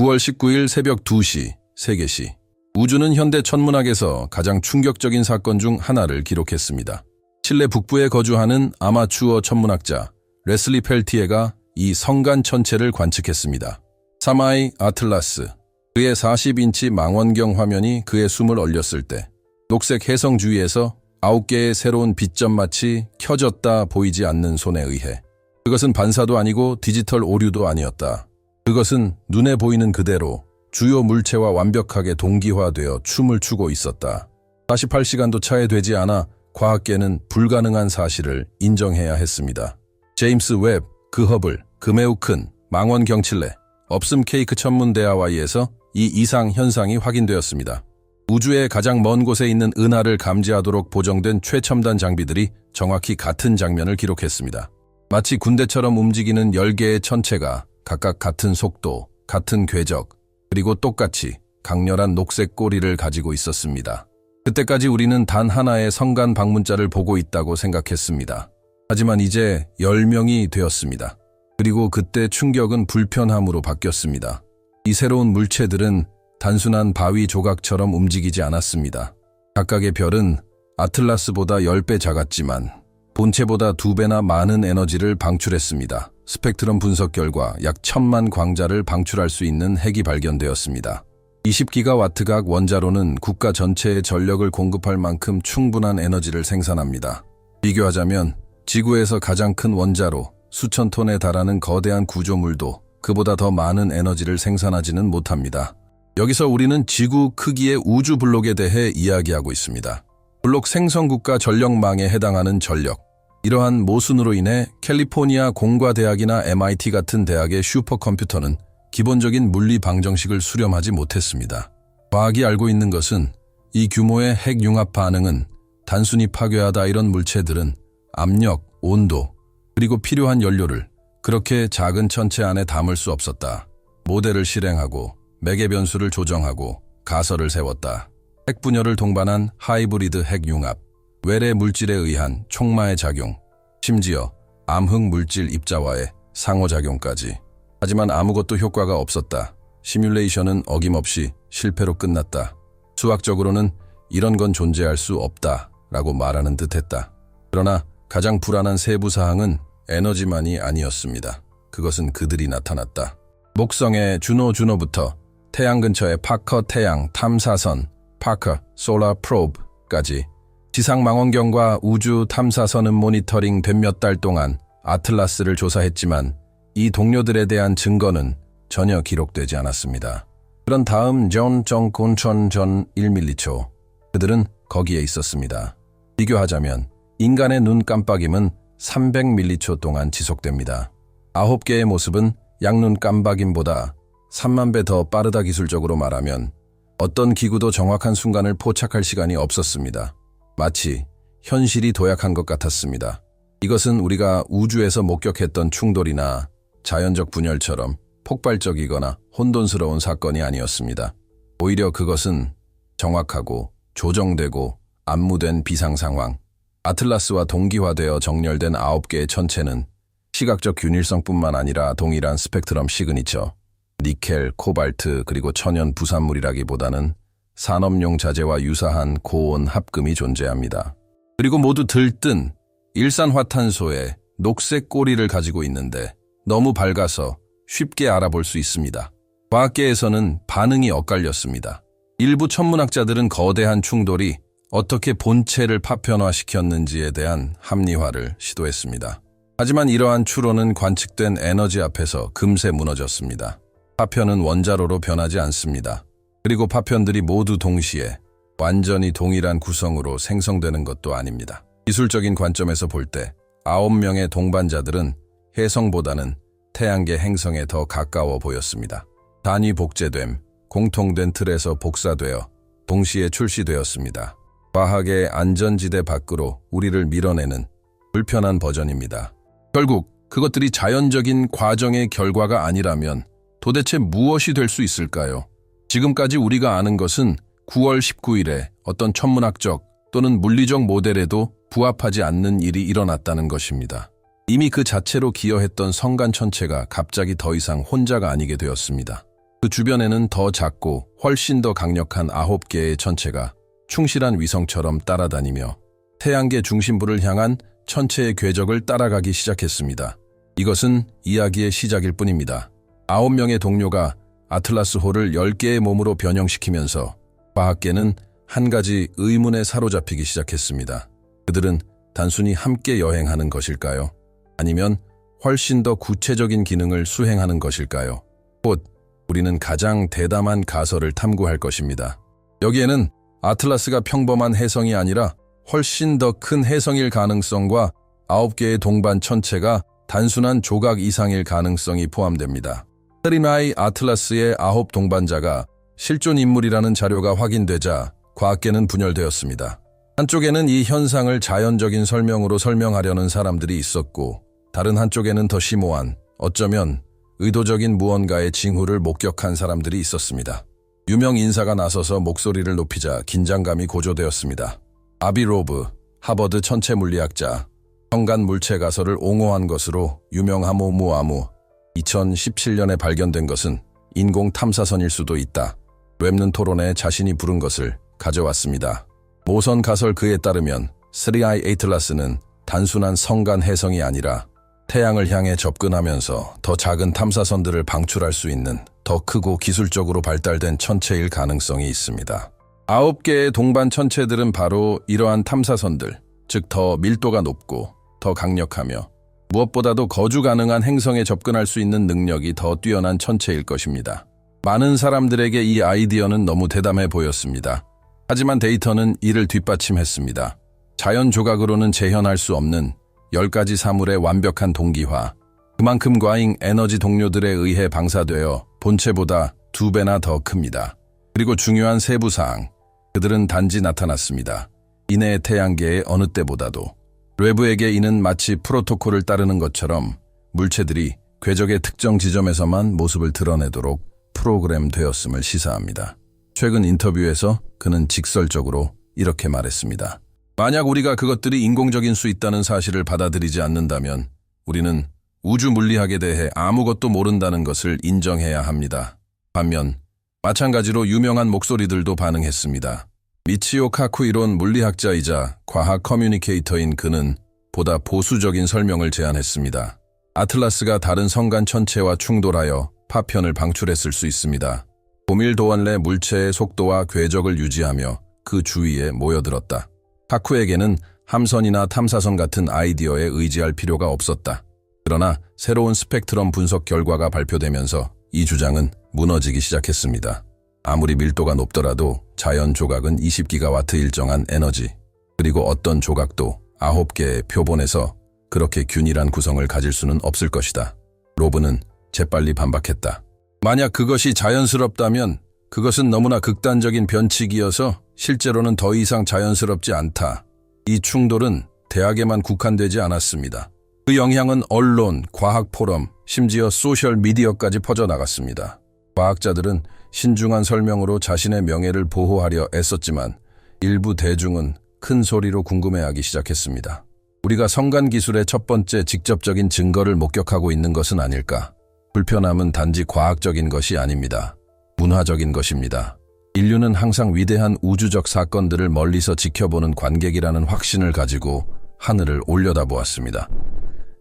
9월 19일 새벽 2시, 세계시. 우주는 현대 천문학에서 가장 충격적인 사건 중 하나를 기록했습니다. 칠레 북부에 거주하는 아마추어 천문학자 레슬리 펠티에가 이 성간 천체를 관측했습니다. 사마이 아틀라스. 그의 40인치 망원경 화면이 그의 숨을 얼렸을 때 녹색 해성 주위에서 9개의 새로운 빛점마치 켜졌다 보이지 않는 손에 의해 그것은 반사도 아니고 디지털 오류도 아니었다. 그것은 눈에 보이는 그대로 주요 물체와 완벽하게 동기화되어 춤을 추고 있었다. 48시간도 차에 되지 않아 과학계는 불가능한 사실을 인정해야 했습니다. 제임스 웹, 그 허블, 그 매우 큰 망원경 칠레, 업슴 케이크 천문대하와이에서 이 이상 현상이 확인되었습니다. 우주의 가장 먼 곳에 있는 은하를 감지하도록 보정된 최첨단 장비들이 정확히 같은 장면을 기록했습니다. 마치 군대처럼 움직이는 10개의 천체가 각각 같은 속도, 같은 궤적, 그리고 똑같이 강렬한 녹색 꼬리를 가지고 있었습니다. 그때까지 우리는 단 하나의 성간 방문자를 보고 있다고 생각했습니다. 하지만 이제 10명이 되었습니다. 그리고 그때 충격은 불편함으로 바뀌었습니다. 이 새로운 물체들은 단순한 바위 조각처럼 움직이지 않았습니다. 각각의 별은 아틀라스보다 10배 작았지만 본체보다 2배나 많은 에너지를 방출했습니다. 스펙트럼 분석 결과 약 1000만 광자를 방출할 수 있는 핵이 발견되었습니다. 20기가와트각 원자로는 국가 전체의 전력을 공급할 만큼 충분한 에너지를 생산합니다. 비교하자면 지구에서 가장 큰 원자로 수천 톤에 달하는 거대한 구조물도 그보다 더 많은 에너지를 생산하지는 못합니다. 여기서 우리는 지구 크기의 우주 블록에 대해 이야기하고 있습니다. 블록 생성국가 전력망에 해당하는 전력. 이러한 모순으로 인해 캘리포니아 공과대학이나 MIT 같은 대학의 슈퍼컴퓨터는 기본적인 물리 방정식을 수렴하지 못했습니다. 과학이 알고 있는 것은 이 규모의 핵융합 반응은 단순히 파괴하다 이런 물체들은 압력, 온도, 그리고 필요한 연료를 그렇게 작은 천체 안에 담을 수 없었다. 모델을 실행하고 매개 변수를 조정하고 가설을 세웠다. 핵분열을 동반한 하이브리드 핵융합, 외래 물질에 의한 촉마의 작용, 심지어 암흑 물질 입자와의 상호작용까지. 하지만 아무것도 효과가 없었다. 시뮬레이션은 어김없이 실패로 끝났다. 수학적으로는 이런 건 존재할 수 없다 라고 말하는 듯했다. 그러나 가장 불안한 세부 사항은 에너지만이 아니었습니다. 그것은 그들이 나타났다. 목성의 주노부터 태양 근처의 파커 태양 탐사선, 파커 솔라 프로브까지 지상 망원경과 우주 탐사선은 모니터링 된 몇 달 동안 아틀라스를 조사했지만 이 동료들에 대한 증거는 전혀 기록되지 않았습니다. 그런 다음 존 정곤천 전 1밀리초, 그들은 거기에 있었습니다. 비교하자면 인간의 눈 깜빡임은 300밀리초 동안 지속됩니다. 9개의 모습은 양눈 깜박임보다 3만 배 더 빠르다. 기술적으로 말하면 어떤 기구도 정확한 순간을 포착할 시간이 없었습니다. 마치 현실이 도약한 것 같았습니다. 이것은 우리가 우주에서 목격했던 충돌이나 자연적 분열처럼 폭발적이거나 혼돈스러운 사건이 아니었습니다. 오히려 그것은 정확하고 조정되고 안무된 비상 상황. 아틀라스와 동기화되어 정렬된 9개의 천체는 시각적 균일성뿐만 아니라 동일한 스펙트럼 시그니처, 니켈, 코발트 그리고 천연 부산물이라기보다는 산업용 자재와 유사한 고온 합금이 존재합니다. 그리고 모두 들뜬 일산화탄소의 녹색 꼬리를 가지고 있는데 너무 밝아서 쉽게 알아볼 수 있습니다. 과학계에서는 반응이 엇갈렸습니다. 일부 천문학자들은 거대한 충돌이 어떻게 본체를 파편화시켰는지에 대한 합리화를 시도했습니다. 하지만 이러한 추론은 관측된 에너지 앞에서 금세 무너졌습니다. 파편은 원자로로 변하지 않습니다. 그리고 파편들이 모두 동시에 완전히 동일한 구성으로 생성되는 것도 아닙니다. 기술적인 관점에서 볼 때 9명의 동반자들은 혜성보다는 태양계 행성에 더 가까워 보였습니다. 단위 복제됨, 공통된 틀에서 복사되어 동시에 출시되었습니다. 과학의 안전지대 밖으로 우리를 밀어내는 불편한 버전입니다. 결국 그것들이 자연적인 과정의 결과가 아니라면 도대체 무엇이 될 수 있을까요? 지금까지 우리가 아는 것은 9월 19일에 어떤 천문학적 또는 물리적 모델에도 부합하지 않는 일이 일어났다는 것입니다. 이미 그 자체로 기여했던 성간 천체가 갑자기 더 이상 혼자가 아니게 되었습니다. 그 주변에는 더 작고 훨씬 더 강력한 9개의 천체가 충실한 위성처럼 따라다니며 태양계 중심부를 향한 천체의 궤적을 따라가기 시작했습니다. 이것은 이야기의 시작일 뿐입니다. 9명의 동료가 아틀라스호를 10개의 몸으로 변형시키면서 과학계는 한 가지 의문에 사로잡히기 시작했습니다. 그들은 단순히 함께 여행하는 것일까요? 아니면 훨씬 더 구체적인 기능을 수행하는 것일까요? 곧 우리는 가장 대담한 가설을 탐구할 것입니다. 여기에는 아틀라스가 평범한 혜성이 아니라 훨씬 더 큰 혜성일 가능성과 9개의 동반 천체가 단순한 조각 이상일 가능성이 포함됩니다. 세리나이 아틀라스의 9 동반자가 실존 인물이라는 자료가 확인되자 과학계는 분열되었습니다. 한쪽에는 이 현상을 자연적인 설명으로 설명하려는 사람들이 있었고, 다른 한쪽에는 더 심오한, 어쩌면 의도적인 무언가의 징후를 목격한 사람들이 있었습니다. 유명 인사가 나서서 목소리를 높이자 긴장감이 고조되었습니다. 아비 로브, 하버드 천체 물리학자, 현관 물체 가설을 옹호한 것으로 유명하모무아무, 2017년에 발견된 것은 인공 탐사선일 수도 있다. 웹는 토론에 자신이 부른 것을 가져왔습니다. 모선 가설 그에 따르면 3i 에이틀라스는 단순한 성간 혜성이 아니라 태양을 향해 접근하면서 더 작은 탐사선들을 방출할 수 있는 더 크고 기술적으로 발달된 천체일 가능성이 있습니다. 9개의 동반 천체들은 바로 이러한 탐사선들, 즉 더 밀도가 높고 더 강력하며 무엇보다도 거주 가능한 행성에 접근할 수 있는 능력이 더 뛰어난 천체일 것입니다. 많은 사람들에게 이 아이디어는 너무 대담해 보였습니다. 하지만 데이터는 이를 뒷받침했습니다. 자연 조각으로는 재현할 수 없는 10가지 사물의 완벽한 동기화, 그만큼 과잉 에너지 동료들에 의해 방사되어 본체보다 2배나 더 큽니다. 그리고 중요한 세부사항, 그들은 단지 나타났습니다. 이내의 태양계의 어느 때보다도. 외부에게 이는 마치 프로토콜을 따르는 것처럼 물체들이 궤적의 특정 지점에서만 모습을 드러내도록 프로그램되었음을 시사합니다. 최근 인터뷰에서 그는 직설적으로 이렇게 말했습니다. 만약 우리가 그것들이 인공적인 수 있다는 사실을 받아들이지 않는다면 우리는 우주 물리학에 대해 아무것도 모른다는 것을 인정해야 합니다. 반면 마찬가지로 유명한 목소리들도 반응했습니다. 미치오 카쿠 이론 물리학자이자 과학 커뮤니케이터인 그는 보다 보수적인 설명을 제안했습니다. 아틀라스가 다른 성간 천체와 충돌하여 파편을 방출했을 수 있습니다. 고밀도원 내 물체의 속도와 궤적을 유지하며 그 주위에 모여들었다. 카쿠에게는 함선이나 탐사선 같은 아이디어에 의지할 필요가 없었다. 그러나 새로운 스펙트럼 분석 결과가 발표되면서 이 주장은 무너지기 시작했습니다. 아무리 밀도가 높더라도 자연 조각은 20기가와트 일정한 에너지, 그리고 어떤 조각도 9개의 표본에서 그렇게 균일한 구성을 가질 수는 없을 것이다. 로브는 재빨리 반박했다. 만약 그것이 자연스럽다면 그것은 너무나 극단적인 변칙이어서 실제로는 더 이상 자연스럽지 않다. 이 충돌은 대학에만 국한되지 않았습니다. 그 영향은 언론, 과학 포럼, 심지어 소셜미디어까지 퍼져나갔습니다. 과학자들은 신중한 설명으로 자신의 명예를 보호하려 애썼지만 일부 대중은 큰 소리로 궁금해하기 시작했습니다. 우리가 성간 기술의 첫 번째 직접적인 증거를 목격하고 있는 것은 아닐까? 불편함은 단지 과학적인 것이 아닙니다. 문화적인 것입니다. 인류는 항상 위대한 우주적 사건들을 멀리서 지켜보는 관객이라는 확신을 가지고 하늘을 올려다보았습니다.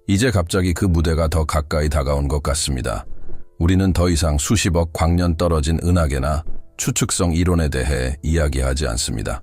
이제 갑자기 그 무대가 더 가까이 다가온 것 같습니다. 우리는 더 이상 수십억 광년 떨어진 은하계나 추측성 이론에 대해 이야기하지 않습니다.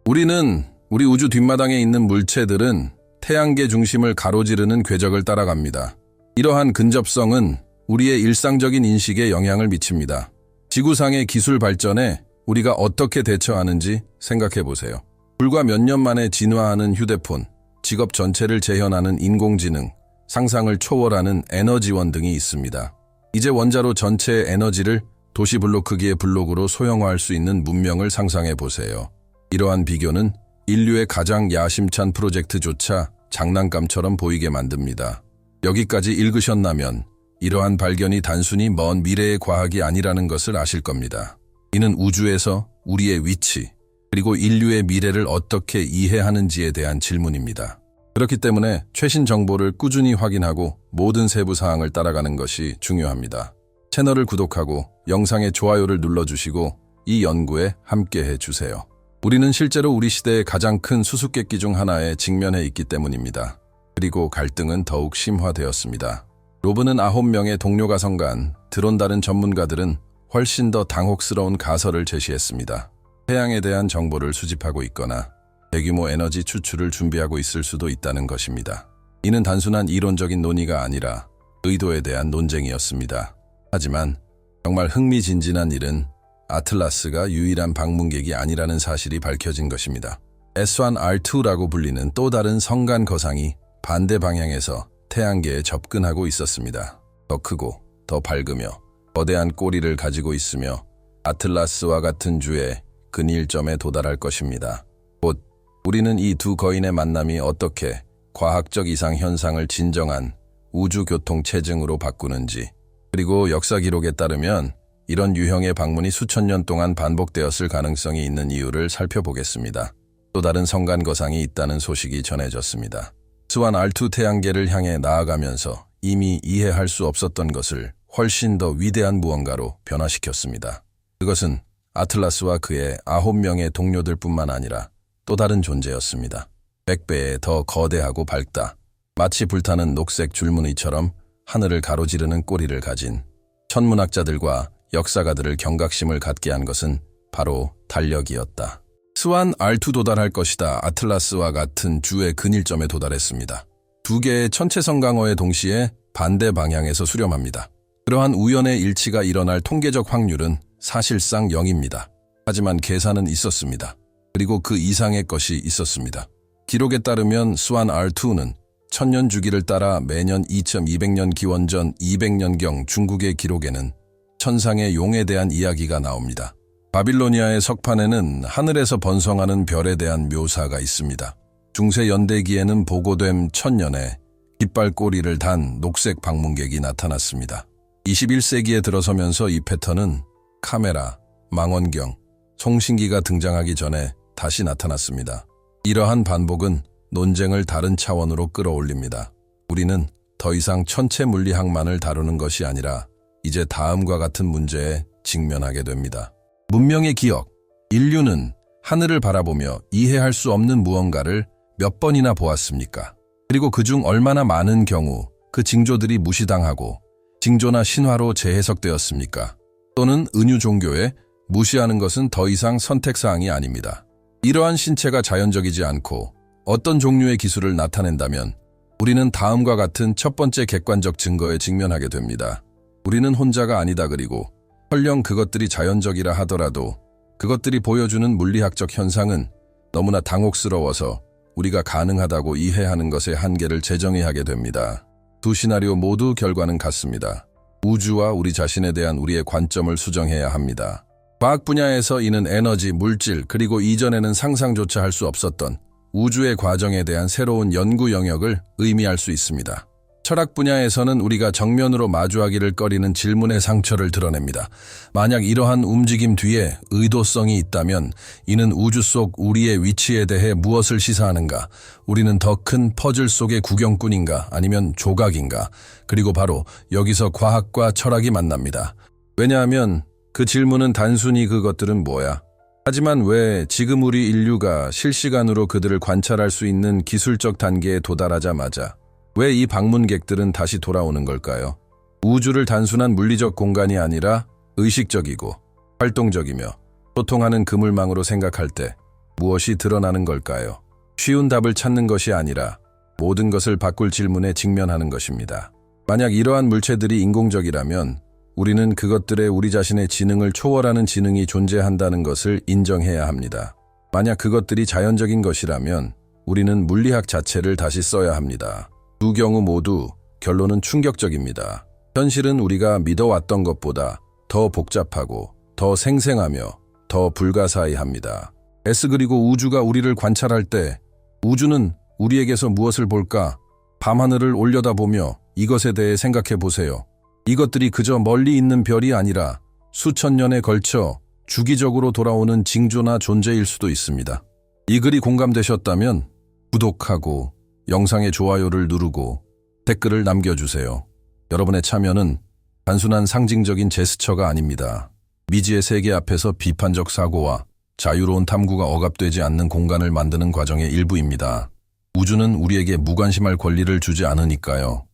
우리 우주 뒷마당에 있는 물체들은 태양계 중심을 가로지르는 궤적을 따라갑니다. 이러한 근접성은 우리의 일상적인 인식에 영향을 미칩니다. 지구상의 기술 발전에 우리가 어떻게 대처하는지 생각해 보세요. 불과 몇 년 만에 진화하는 휴대폰, 직업 전체를 재현하는 인공지능, 상상을 초월하는 에너지원 등이 있습니다. 이제 원자로 전체의 에너지를 도시 블록 크기의 블록으로 소형화할 수 있는 문명을 상상해 보세요. 이러한 비교는 인류의 가장 야심찬 프로젝트조차 장난감처럼 보이게 만듭니다. 여기까지 읽으셨다면 이러한 발견이 단순히 먼 미래의 과학이 아니라는 것을 아실 겁니다. 이는 우주에서 우리의 위치, 그리고 인류의 미래를 어떻게 이해하는지에 대한 질문입니다. 그렇기 때문에 최신 정보를 꾸준히 확인하고 모든 세부 사항을 따라가는 것이 중요합니다. 채널을 구독하고 영상에 좋아요를 눌러주시고 이 연구에 함께해 주세요. 우리는 실제로 우리 시대의 가장 큰 수수께끼 중 하나에 직면해 있기 때문입니다. 그리고 갈등은 더욱 심화되었습니다. 로브는 9명의 동료가 성간, 드론 다른 전문가들은 훨씬 더 당혹스러운 가설을 제시했습니다. 태양에 대한 정보를 수집하고 있거나 대규모 에너지 추출을 준비하고 있을 수도 있다는 것입니다. 이는 단순한 이론적인 논의가 아니라 의도에 대한 논쟁이었습니다. 하지만 정말 흥미진진한 일은 아틀라스가 유일한 방문객이 아니라는 사실이 밝혀진 것입니다. S1R2라고 불리는 또 다른 성간 거상이 반대 방향에서 태양계에 접근하고 있었습니다. 더 크고 더 밝으며 거대한 꼬리를 가지고 있으며 아틀라스와 같은 주의 근일점에 도달할 것입니다. 곧 우리는 이 두 거인의 만남이 어떻게 과학적 이상 현상을 진정한 우주교통 체증으로 바꾸는지, 그리고 역사 기록에 따르면 이런 유형의 방문이 수천 년 동안 반복되었을 가능성이 있는 이유를 살펴보겠습니다. 또 다른 성간 거상이 있다는 소식이 전해졌습니다. S1R2 태양계를 향해 나아가면서 이미 이해할 수 없었던 것을 훨씬 더 위대한 무언가로 변화시켰습니다. 그것은 아틀라스와 그의 9명의 동료들 뿐만 아니라 또 다른 존재였습니다. 100배의 더 거대하고 밝다, 마치 불타는 녹색 줄무늬처럼 하늘을 가로지르는 꼬리를 가진 천문학자들과 역사가들을 경각심을 갖게 한 것은 바로 달력이었다. S1R2 도달할 것이다. 아틀라스와 같은 주의 근일점에 도달했습니다. 두 개의 천체 성강어에 동시에 반대 방향에서 수렴합니다. 그러한 우연의 일치가 일어날 통계적 확률은 사실상 0입니다. 하지만 계산은 있었습니다. 그리고 그 이상의 것이 있었습니다. 기록에 따르면 S1R2는 천년 주기를 따라 매년 2200년 기원전 200년경 중국의 기록에는 천상의 용에 대한 이야기가 나옵니다. 바빌로니아의 석판에는 하늘에서 번성하는 별에 대한 묘사가 있습니다. 중세 연대기에는 보고됨 천년에 깃발 꼬리를 단 녹색 방문객이 나타났습니다. 21세기에 들어서면서 이 패턴은 카메라, 망원경, 송신기가 등장하기 전에 다시 나타났습니다. 이러한 반복은 논쟁을 다른 차원으로 끌어올립니다. 우리는 더 이상 천체 물리학만을 다루는 것이 아니라 이제 다음과 같은 문제에 직면하게 됩니다. 문명의 기억. 인류는 하늘을 바라보며 이해할 수 없는 무언가를 몇 번이나 보았습니까? 그리고 그중 얼마나 많은 경우 그 징조들이 무시당하고 징조나 신화로 재해석되었습니까? 또는 은유 종교에 무시하는 것은 더 이상 선택사항이 아닙니다. 이러한 신체가 자연적이지 않고 어떤 종류의 기술을 나타낸다면 우리는 다음과 같은 첫 번째 객관적 증거에 직면하게 됩니다. 우리는 혼자가 아니다. 그리고 설령 그것들이 자연적이라 하더라도 그것들이 보여주는 물리학적 현상은 너무나 당혹스러워서 우리가 가능하다고 이해하는 것의 한계를 재정의 하게 됩니다. 두 시나리오 모두 결과는 같습니다. 우주와 우리 자신에 대한 우리의 관점을 수정해야 합니다. 과학 분야에서 이는 에너지, 물질, 그리고 이전에는 상상조차 할 수 없었던 우주의 과정에 대한 새로운 연구 영역을 의미할 수 있습니다. 철학 분야에서는 우리가 정면으로 마주하기를 꺼리는 질문의 상처를 드러냅니다. 만약 이러한 움직임 뒤에 의도성이 있다면 이는 우주 속 우리의 위치에 대해 무엇을 시사하는가? 우리는 더 큰 퍼즐 속의 구경꾼인가? 아니면 조각인가? 그리고 바로 여기서 과학과 철학이 만납니다. 왜냐하면 그 질문은 단순히 그것들은 뭐야? 하지만 왜 지금 우리 인류가 실시간으로 그들을 관찰할 수 있는 기술적 단계에 도달하자마자 왜 이 방문객들은 다시 돌아오는 걸까요? 우주를 단순한 물리적 공간이 아니라 의식적이고 활동적이며 소통하는 그물망으로 생각할 때 무엇이 드러나는 걸까요? 쉬운 답을 찾는 것이 아니라 모든 것을 바꿀 질문에 직면하는 것입니다. 만약 이러한 물체들이 인공적이라면 우리는 그것들의 우리 자신의 지능을 초월하는 지능이 존재한다는 것을 인정해야 합니다. 만약 그것들이 자연적인 것이라면 우리는 물리학 자체를 다시 써야 합니다. 두 경우 모두 결론은 충격적입니다. 현실은 우리가 믿어왔던 것보다 더 복잡하고 더 생생하며 더 불가사의합니다. 그리고 우주가 우리를 관찰할 때 우주는 우리에게서 무엇을 볼까? 밤하늘을 올려다보며 이것에 대해 생각해 보세요. 이것들이 그저 멀리 있는 별이 아니라 수천 년에 걸쳐 주기적으로 돌아오는 징조나 존재일 수도 있습니다. 이 글이 공감되셨다면 구독하고 영상에 좋아요를 누르고 댓글을 남겨주세요. 여러분의 참여는 단순한 상징적인 제스처가 아닙니다. 미지의 세계 앞에서 비판적 사고와 자유로운 탐구가 억압되지 않는 공간을 만드는 과정의 일부입니다. 우주는 우리에게 무관심할 권리를 주지 않으니까요.